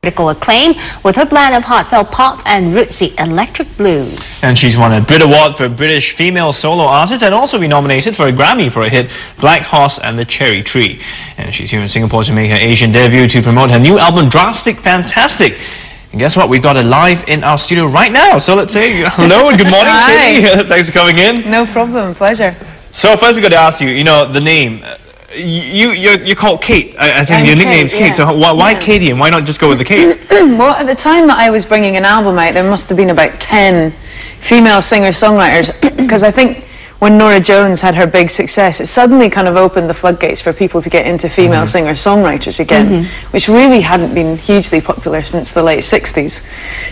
critical acclaim with her blend of heartfelt pop and rootsy electric blues. And she's won a Brit Award for British Female Solo Artist and also been nominated for a Grammy for a hit Black Horse and the Cherry Tree. And she's here in Singapore to make her Asian debut to promote her new album Drastic Fantastic. And guess what? We've got it live in our studio right now. So let's say hello and good morning, Katie. Thanks for coming in. No problem, pleasure. So first we got to ask you, you know, the name. You're called Kate. I think your nickname's Kate. So why Katie and why not just go with the Kate? Well, at the time that I was bringing an album out, there must have been about 10 female singer-songwriters, because I think when Norah Jones had her big success, it suddenly kind of opened the floodgates for people to get into female singer-songwriters again, which really hadn't been hugely popular since the late 60s.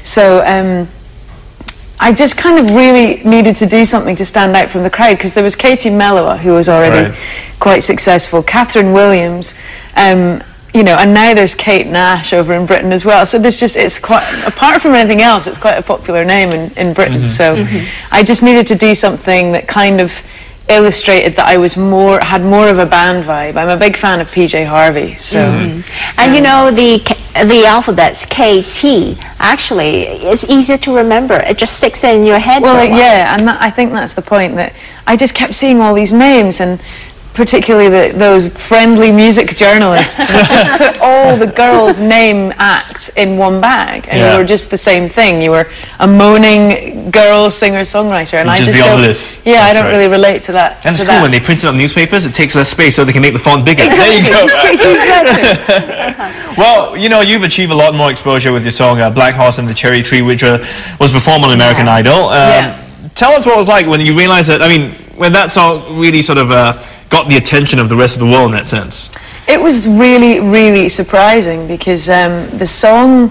So I just kind of really needed to do something to stand out from the crowd, because there was Katie Mellower, who was already quite successful, Catherine Williams, you know, and now there's Kate Nash over in Britain as well. So there's just, it's quite, apart from anything else, it's quite a popular name in Britain. So I just needed to do something that kind of illustrated that I was had more of a band vibe. I'm a big fan of PJ Harvey. So and you know, the alphabet's KT actually is easier to remember. It just sticks in your head. Well, yeah, and I think that's the point, that I just kept seeing all these names, and particularly those friendly music journalists would just put all the girls' name acts in one bag, and you were just the same thing. You were a moaning girl singer-songwriter, and I just don't. Yeah, I don't really relate to that. And it's cool when they print it on newspapers. It takes less space, so they can make the font bigger. Exactly. There you go. Well, you know, you've achieved a lot more exposure with your song Black Horse and the Cherry Tree, which was performed on American Idol. Tell us what it was like when you realized that. I mean, when that song really sort of got the attention of the rest of the world in that sense. It was really, really surprising, because the song,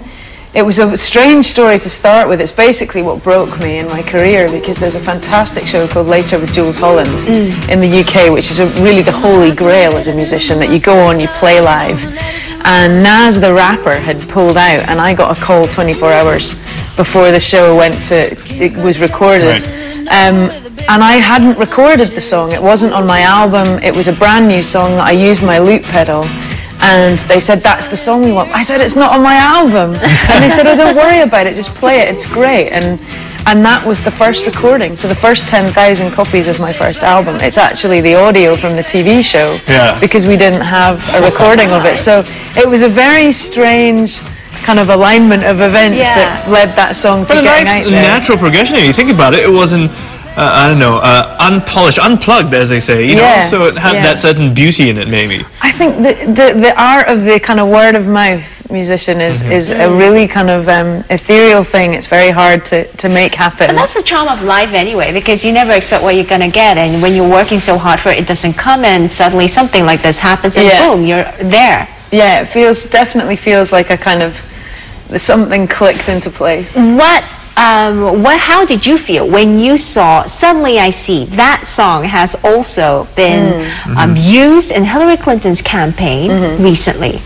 it was a strange story to start with. It's basically what broke me in my career, because there's a fantastic show called Later with Jules Holland in the UK, which is really the holy grail as a musician, that you go on, you play live. And Nas the rapper had pulled out, and I got a call 24 hours before the show it was recorded. And I hadn't recorded the song. It wasn't on my album. It was a brand new song that I used my loop pedal. And they said, that's the song we want. I said, it's not on my album. And they said, oh, don't worry about it, just play it, it's great. And that was the first recording. So the first 10,000 copies of my first album, it's actually the audio from the TV show, because we didn't have a recording of it. So it was a very strange kind of alignment of events that led that song to getting out there. But a nice natural progression. If you think about it, it wasn't, I don't know, unpolished, unplugged, as they say, you know, so it had that certain beauty in it, maybe. I think the art of the kind of word of mouth musician is a really kind of ethereal thing. It's very hard to make happen. But that's the charm of life anyway, because you never expect what you're going to get, and when you're working so hard for it, it doesn't come, and suddenly something like this happens, and boom, you're there. Yeah, it definitely feels like a kind of, something clicked into place. How did you feel when you saw Suddenly I See that song has also been used in Hillary Clinton's campaign recently?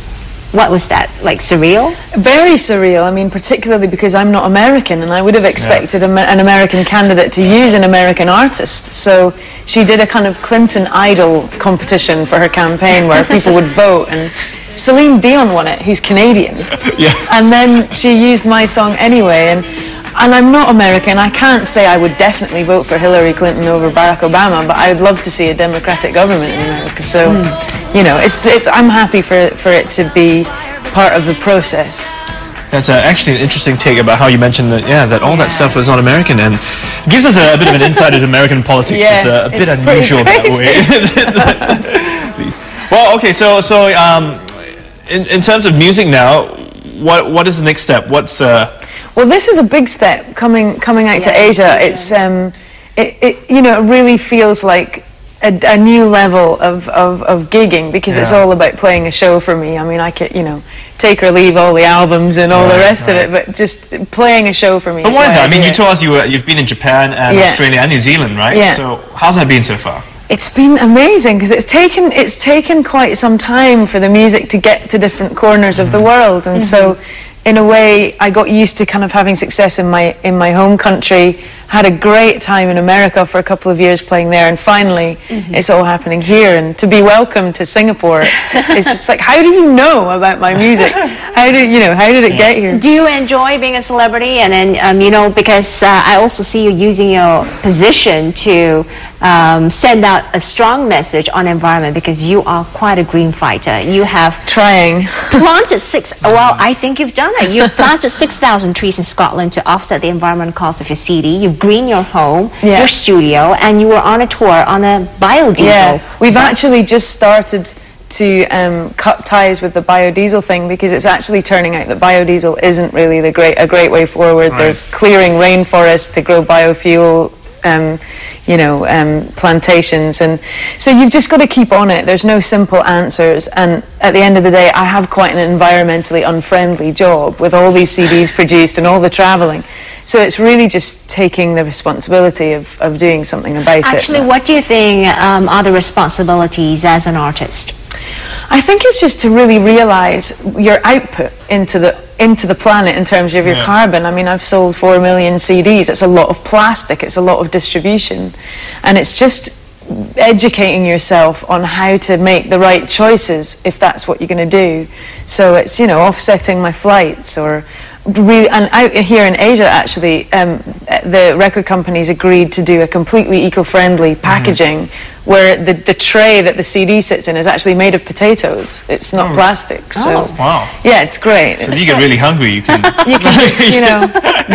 What was that, like, surreal? Very surreal. I mean, particularly because I'm not American, and I would have expected an American candidate to use an American artist. So she did a kind of Clinton Idol competition for her campaign where people would vote, and Celine Dion won it, who's Canadian. And then she used my song anyway, and I'm not American. I can't say I would definitely vote for Hillary Clinton over Barack Obama, but I would love to see a democratic government in America. So, you know, I'm happy for it to be part of the process. That's actually an interesting take about how you mentioned that, that all that stuff was not American, and gives us a bit of an insight into American politics. It's a bit unusual that way. Well, okay, so in terms of music now, what is the next step? What's Well, this is a big step coming out to Asia. It's you know, it really feels like a new level of gigging, because it's all about playing a show for me. I mean, I could, you know, take or leave all the albums and all the rest of it, but just playing a show for me. But why is that? I mean, you told us you've been in Japan and Australia and New Zealand, right? So how's that been so far? It's been amazing, because it's taken quite some time for the music to get to different corners of the world, and so in a way I got used to kind of having success in my home country, had a great time in America for a couple of years playing there, and finally it's all happening here. And to be welcomed to Singapore, it's just like, how do you know about my music? how did it get here? Do you enjoy being a celebrity? And then, you know, because I also see you using your position to send out a strong message on environment, because you are quite a green fighter. You have planted well, I think you've done it. You've planted 6,000 trees in Scotland to offset the environmental cost of your CD. You've greened your home, your studio, and you were on a tour on a biodiesel. Yeah, we've actually just started to cut ties with the biodiesel thing, because it's actually turning out that biodiesel isn't really a great way forward. Right. They're clearing rainforests to grow biofuel, plantations, and so you've just got to keep on it. There's no simple answers, and at the end of the day, I have quite an environmentally unfriendly job with all these CDs produced and all the travelling. So it's really just taking the responsibility of doing something about it. Actually, what do you think are the responsibilities as an artist? I think it's just to really realise your output into the planet in terms of your carbon. I mean, I've sold 4 million CDs. It's a lot of plastic. It's a lot of distribution, and it's just educating yourself on how to make the right choices if that's what you're going to do. So it's, you know, offsetting my flights, or really, and out here in Asia, actually, the record companies agreed to do a completely eco-friendly packaging, where the tray that the CD sits in is actually made of potatoes. It's not plastic. So wow. Yeah, it's great. So if you get really hungry, you can just, you know,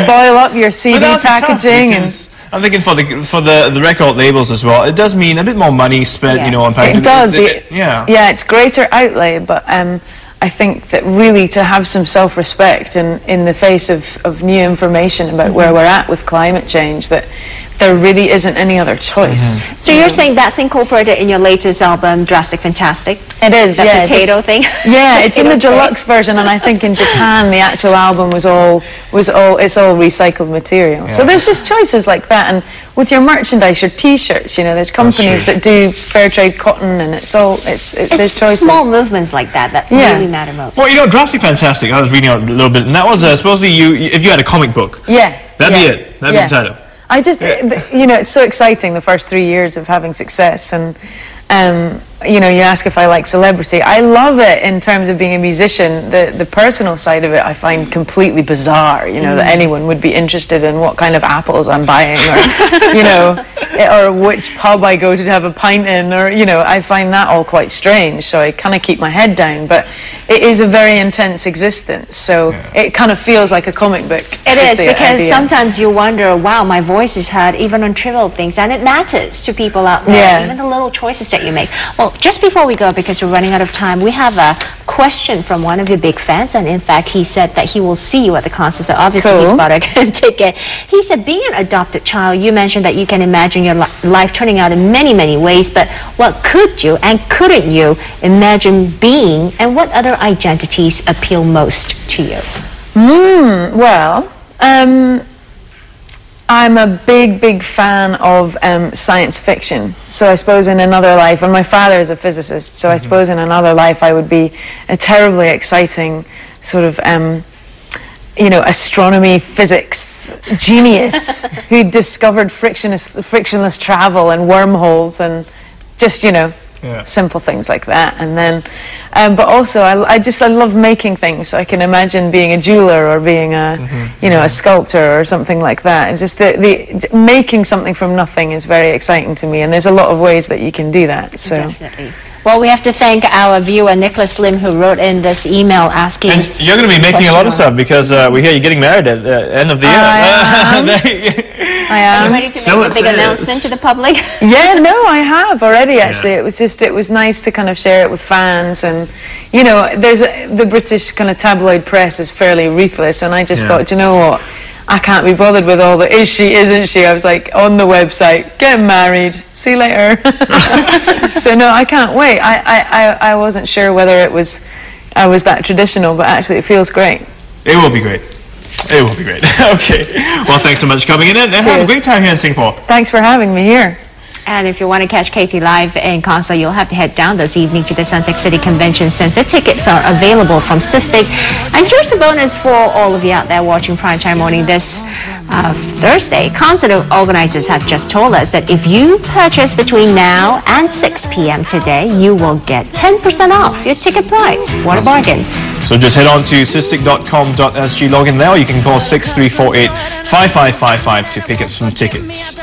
boil up your CD packaging. And I'm thinking for the record labels as well, it does mean a bit more money spent, you know, on packaging. It does. Yeah, it's greater outlay, but I think that really to have some self-respect in the face of new information about where we're at with climate change, that there really isn't any other choice. So you're saying that's incorporated in your latest album, Drastic Fantastic? It is, the potato thing? Yeah, it's in the deluxe version, and I think in Japan the actual album it's all recycled material. So there's just choices like that, and with your merchandise, your T-shirts, you know, there's companies that do fair trade cotton, and there's choices. Small movements like that really matter most. Well, you know, Drastic Fantastic, I was reading out a little bit, and that was supposedly if you had a comic book. That'd be it. That'd be the title. I just, you know, it's so exciting, the first 3 years of having success, and you know, you ask if I like celebrity. I love it in terms of being a musician. The personal side of it I find completely bizarre, you know, that anyone would be interested in what kind of apples I'm buying, or, you know, or which pub I go to have a pint in, or, you know, I find that all quite strange, so I kind of keep my head down, but it is a very intense existence, so it kind of feels like a comic book. It is, because sometimes you wonder, wow, my voice is heard even on trivial things, and it matters to people out there, even the little choices that you make. Well, just before we go, because we're running out of time, we have a question from one of your big fans, and in fact he said that he will see you at the concert, so obviously he's bought a ticket. He said, being an adopted child, you mentioned that you can imagine your life turning out in many, many ways, but what could you and couldn't you imagine being, and what other identities appeal most to you? Well, I'm a big fan of science fiction, so I suppose in another life, and my father is a physicist, so I suppose in another life I would be a terribly exciting sort of, you know, astronomy, physics genius who discovered frictionless travel and wormholes and just, you know, simple things like that. And then, but also I love making things, so I can imagine being a jeweler or being a, you know, a sculptor or something like that. And just the making something from nothing is very exciting to me, and there's a lot of ways that you can do that. So. Definitely. Well, we have to thank our viewer, Nicholas Lim, who wrote in this email asking... And you're going to be making a lot of stuff, because we hear you're getting married at the end of the year. I am. Are you ready to make a big announcement to the public? Yeah, no, I have already, actually. It was nice to kind of share it with fans, and, you know, the British kind of tabloid press is fairly ruthless, and I just thought, you know what? I can't be bothered with all the is she, isn't she. I was like, on the website, get married, see you later. So no, I can't wait. I wasn't sure whether I was that traditional, but actually it feels great. It will be great. It will be great. Okay. Well, thanks so much for coming in, and have a great time here in Singapore. Thanks for having me here. And if you want to catch KT live in concert, you'll have to head down this evening to the Suntec City Convention Center. Tickets are available from Sistig. And here's a bonus for all of you out there watching Primetime Morning this Thursday. Concert organizers have just told us that if you purchase between now and 6 p.m. today, you will get 10% off your ticket price. What a bargain. So just head on to cystic.com.sg, log in there, or you can call 6348 5555 to pick up some tickets.